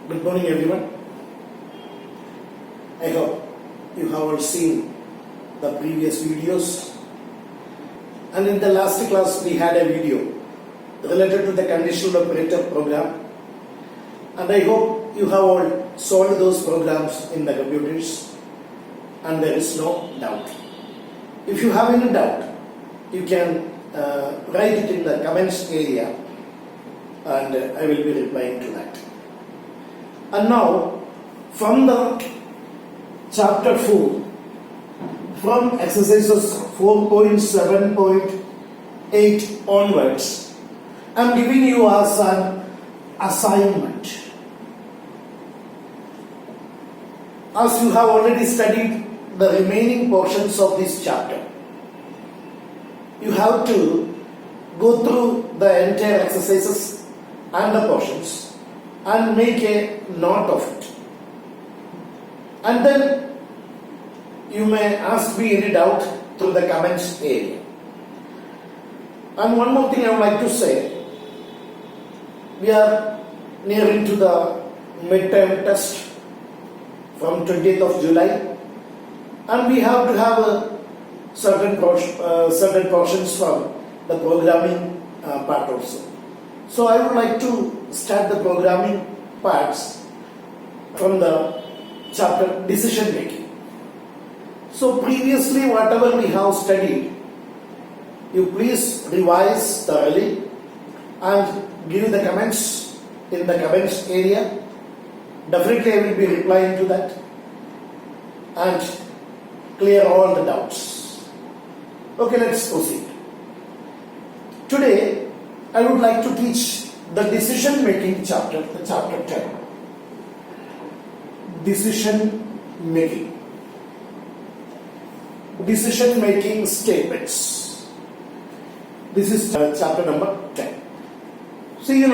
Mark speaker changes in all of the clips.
Speaker 1: Good morning, everyone. I hope you have all seen the previous videos. And in the last class, we had a video related to the conditional operator program. And I hope you have all solved those programs in the computers. And there is no doubt. If you have any doubt, you can write it in the comments area, and I will be replying to that. And now, from the chapter 4, from exercises 4.7.8 onwards, I am giving you as an assignment. As you have already studied the remaining portions of this chapter, you have to go through the entire exercises and the portions and make a note of it. And then you may ask me any doubt through the comments area. And one more thing I would like to say, we are nearing to the midterm test from 20th of July, and we have to have certain portions from the programming part also. So I would like to start the programming parts from the chapter decision making. So previously whatever we have studied, you please revise thoroughly and give the comments in the comments area. Definitely I will be replying to that and clear all the doubts. Okay, let's proceed. Today I would like to teach the decision making chapter, the chapter 10. Decision making. Decision making statements. This is chapter number 10. See, in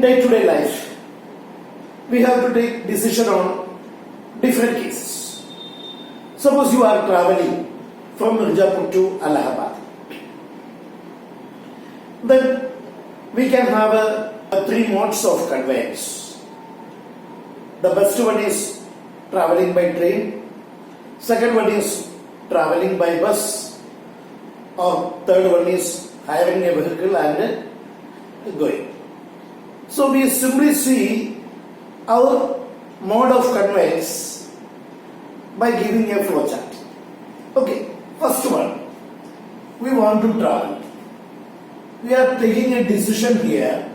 Speaker 1: day-to-day life, we have to take decision on different cases. Suppose you are traveling from Mirzapur to Allahabad. Then we can have three modes of conveyance. The best one is traveling by train. Second one is traveling by bus. Or third one is hiring a vehicle and going. So we simply see our mode of conveyance by giving a flowchart. Okay, first one, we want to travel. We are taking a decision here,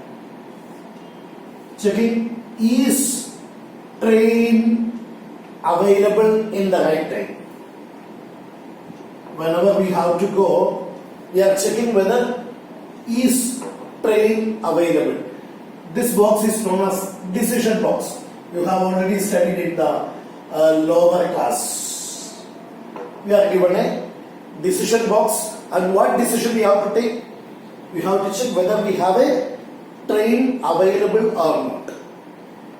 Speaker 1: checking is train available in the right time. Whenever we have to go, we are checking whether is train available. This box is known as decision box. You have already studied in the lower class. We are given a decision box, and what decision we have to take? We have to check whether we have a train available or not.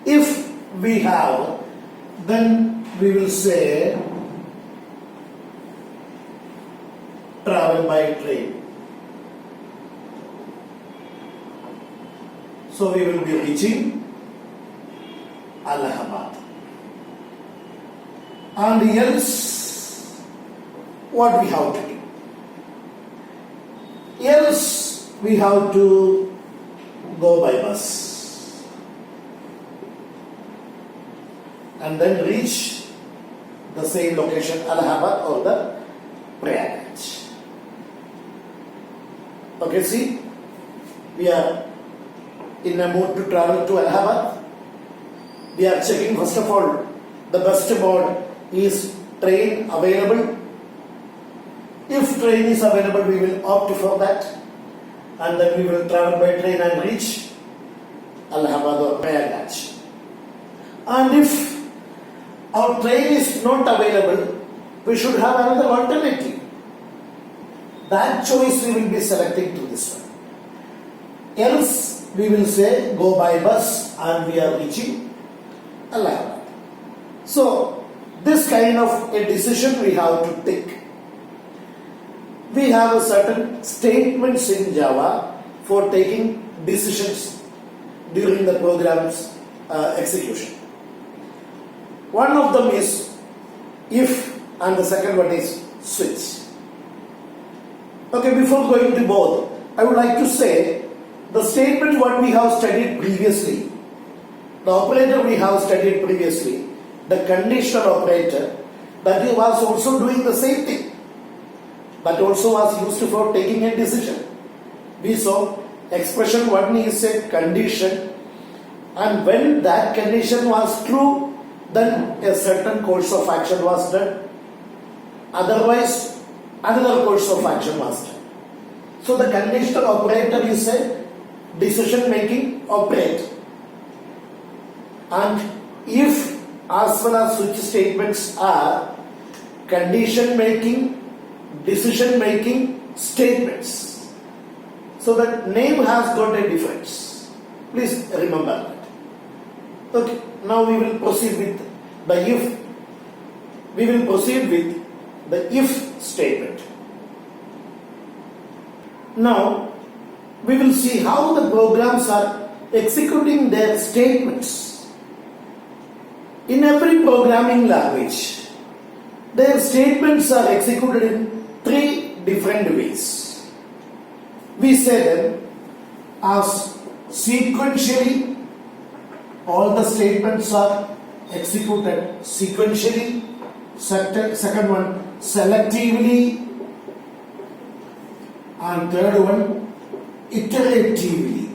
Speaker 1: If we have, then we will say travel by train. So we will be reaching Allahabad. And else, what we have to do? Else, we have to go by bus and then reach the same location, Allahabad or the Prayagraj. Okay, see, we are in a mood to travel to Allahabad. We are checking first of all the best mode is train available. If train is available, we will opt for that, and then we will travel by train and reach Allahabad or Prayagraj. And if our train is not available, we should have another alternative. That choice we will be selecting to this one. Else we will say go by bus and we are reaching Allahabad. So this kind of a decision we have to take. We have a certain statements in Java for taking decisions during the program's execution. One of them is if, and the second one is switch. Okay, before going to both, I would like to say the statement what we have studied previously, the operator we have studied previously, the conditional operator, that he was also doing the same thing. That also was used for taking a decision. We saw expression 1 is a condition, and when that condition was true, then a certain course of action was done. Otherwise, another course of action was done. So the conditional operator is a decision making operator. And if as well as switch statements are condition making, decision making statements. So that name has got a difference. Please remember that. Okay, now we will proceed with the if. We will proceed with the if statement. Now we will see how the programs are executing their statements. In every programming language, their statements are executed in 3 different ways. We say them as sequentially, all the statements are executed sequentially. Second one, selectively, and third one, iteratively.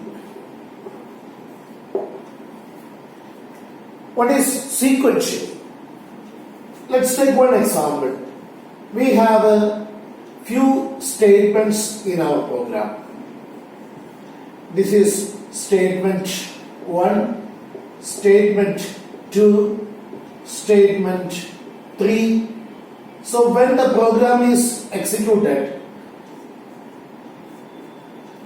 Speaker 1: What is sequential? Let's take one example. We have a few statements in our program. This is statement 1, statement 2, statement 3. So when the program is executed,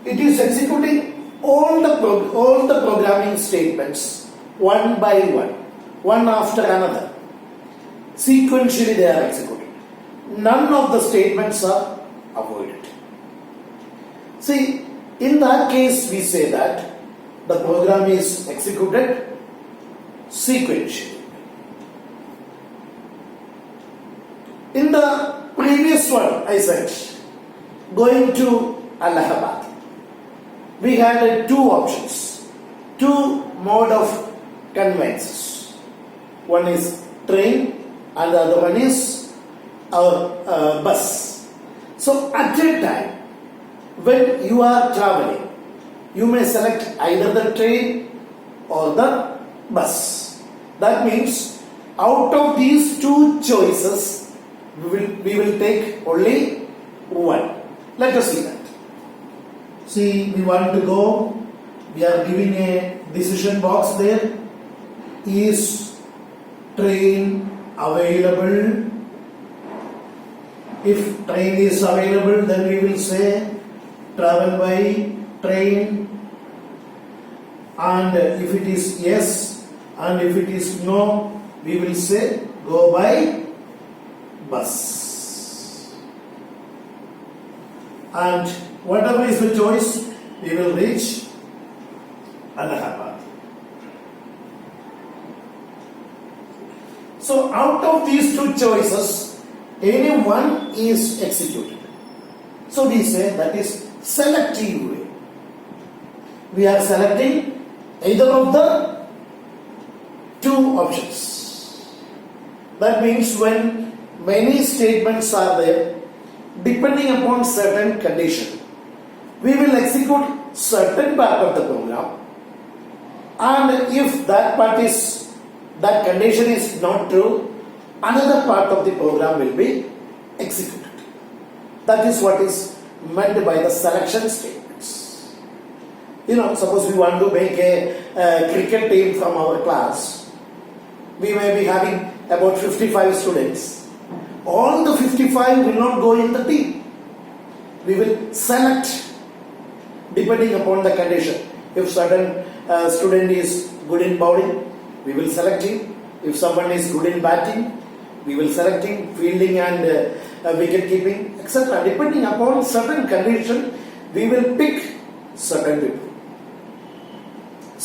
Speaker 1: it is executing all the programming statements one by one after another. Sequentially they are executed. None of the statements are avoided. See, in that case we say that the program is executed sequentially. In the previous one I said, going to Allahabad, we had 2 options, 2 mode of conveyances. One is train and the other one is our bus. So at a time when you are traveling, you may select either the train or the bus. That means out of these 2 choices, we will take only one. Let us see that. See, we want to go, we are giving a decision box there. Is train available? If train is available, then we will say travel by train, and if it is yes, and if it is no, we will say go by bus. And whatever is the choice, we will reach Allahabad. So out of these 2 choices, any one is executed. So we say that is selective way. We are selecting either of the 2 options. That means when many statements are there, depending upon certain condition, we will execute certain part of the program, and if that condition is not true, another part of the program will be executed. That is what is meant by the selection statements. Suppose we want to make a cricket team from our class. We may be having about 55 students. All the 55 will not go in the team. We will select depending upon the condition. If certain student is good in bowling, we will select him. If someone is good in batting, we will select him, fielding and wicket keeping, etc. Depending upon certain condition, we will pick certain people.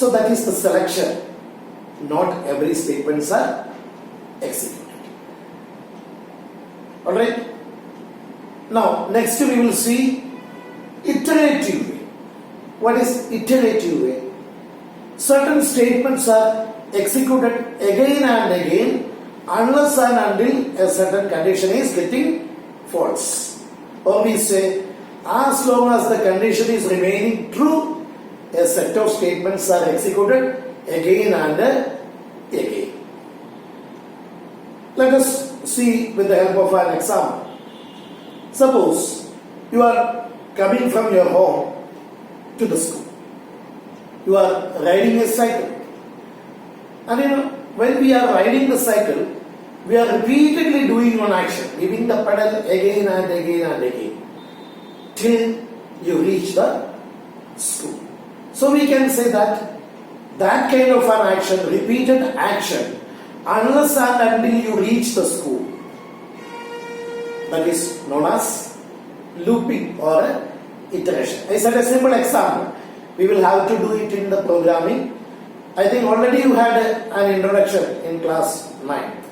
Speaker 1: So that is the selection. Not every statements are executed. Alright. Now next we will see iterative way. What is iterative way? Certain statements are executed again and again unless and until a certain condition is getting false. Or we say, as long as the condition is remaining true, a set of statements are executed again and again. Let us see with the help of an example. Suppose you are coming from your home to the school. You are riding a cycle. And when we are riding the cycle, we are repeatedly doing one action, giving the pedal again and again and again, till you reach the school. So we can say that that kind of an action, repeated action, unless and until you reach the school, that is known as looping or iteration. I said a simple example. We will have to do it in the programming. I think already you had an introduction in class 9.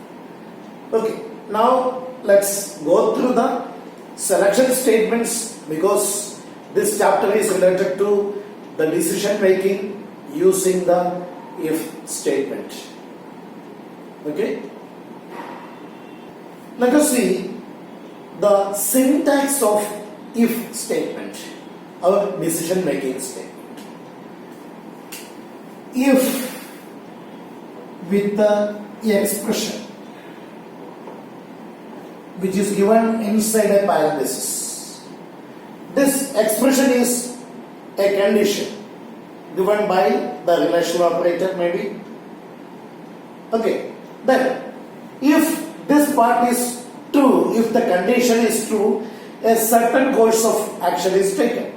Speaker 1: Okay, now let's go through the selection statements, because this chapter is related to the decision making using the if statement. Okay, let us see the syntax of if statement, our decision making statement. If with the expression which is given inside a parenthesis. This expression is a condition given by the relational operator maybe. Okay, then if this part is true, if the condition is true, a certain course of action is taken.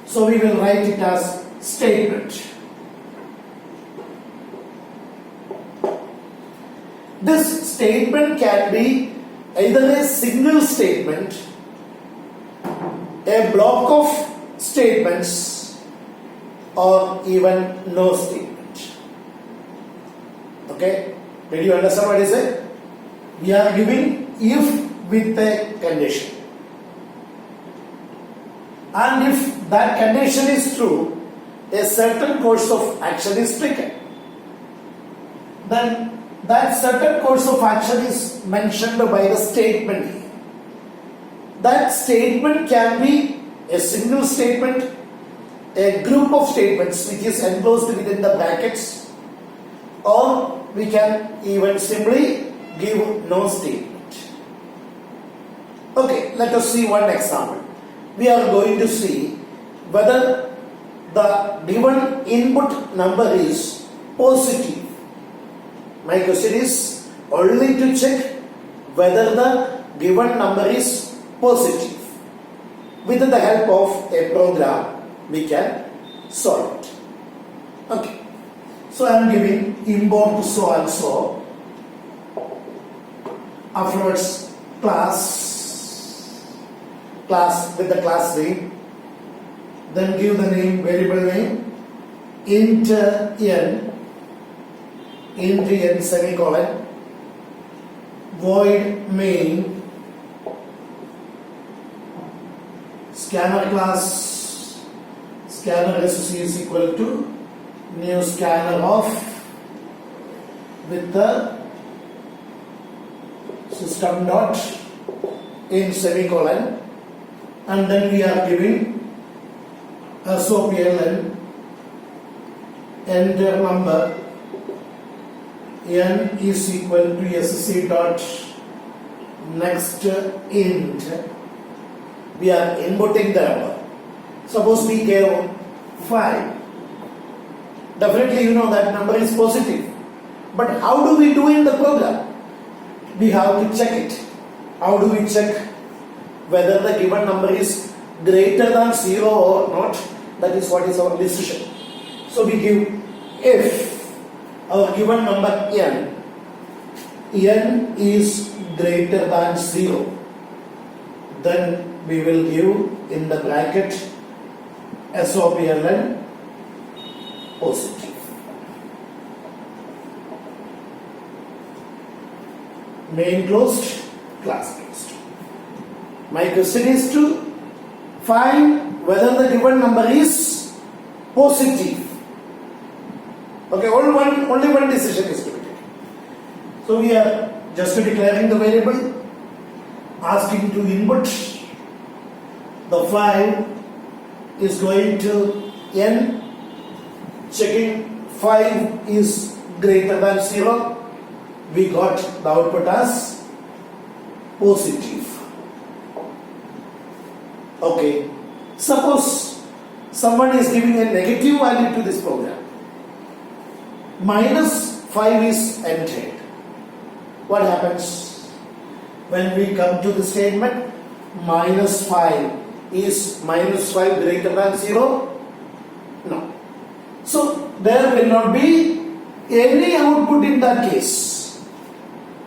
Speaker 1: So we will write it as statement. This statement can be either a single statement, a block of statements, or even no statement. Okay, did you understand what I said? We are giving if with a condition, and if that condition is true, a certain course of action is taken. Then that certain course of action is mentioned by the statement here. That statement can be a single statement, a group of statements which is enclosed within the brackets, or we can even simply give no statement. Okay, let us see one example. We are going to see whether the given input number is positive. My question is only to check whether the given number is positive. With the help of a program, we can solve it. Okay. So I am giving import so and so. Afterwards, class with the class name. Then give the name, variable name, int n semicolon, void main, scanner class, scanner is equal to new scanner of with the system dot in semicolon, and then we are giving SOPLN enter number n is equal to sc dot next int. We are inputting the number. Suppose we gave 5. Definitely you know that number is positive. But how do we do in the program? We have to check it. How do we check whether the given number is greater than 0 or not? That is what is our decision. So we give if our given number n is greater than 0, then we will give in the bracket SOPLN positive. main closed, class closed. My question is to find whether the given number is positive. Okay, only one decision is to be taken. So we are just declaring the variable, asking to input. The 5 is going to n, checking 5 is greater than 0. We got the output as positive. Okay, suppose someone is giving a negative value to this program. Minus 5 is entered. What happens when we come to the statement minus 5? Is minus 5 greater than 0? No. So there will not be any output in that case,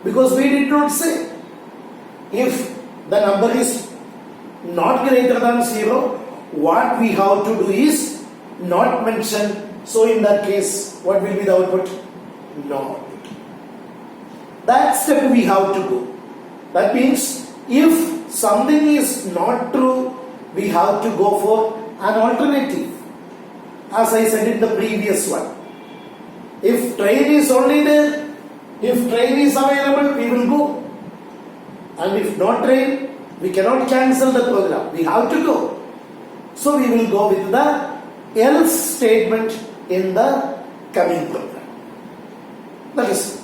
Speaker 1: because we did not say. If the number is not greater than 0, what we have to do is not mention. So in that case, what will be the output? No output. That step we have to go. That means if something is not true, we have to go for an alternative. As I said in the previous one, if train is only there, if train is available, we will go. And if not train, we cannot cancel the program. We have to go. So we will go with the else statement in the coming program. That is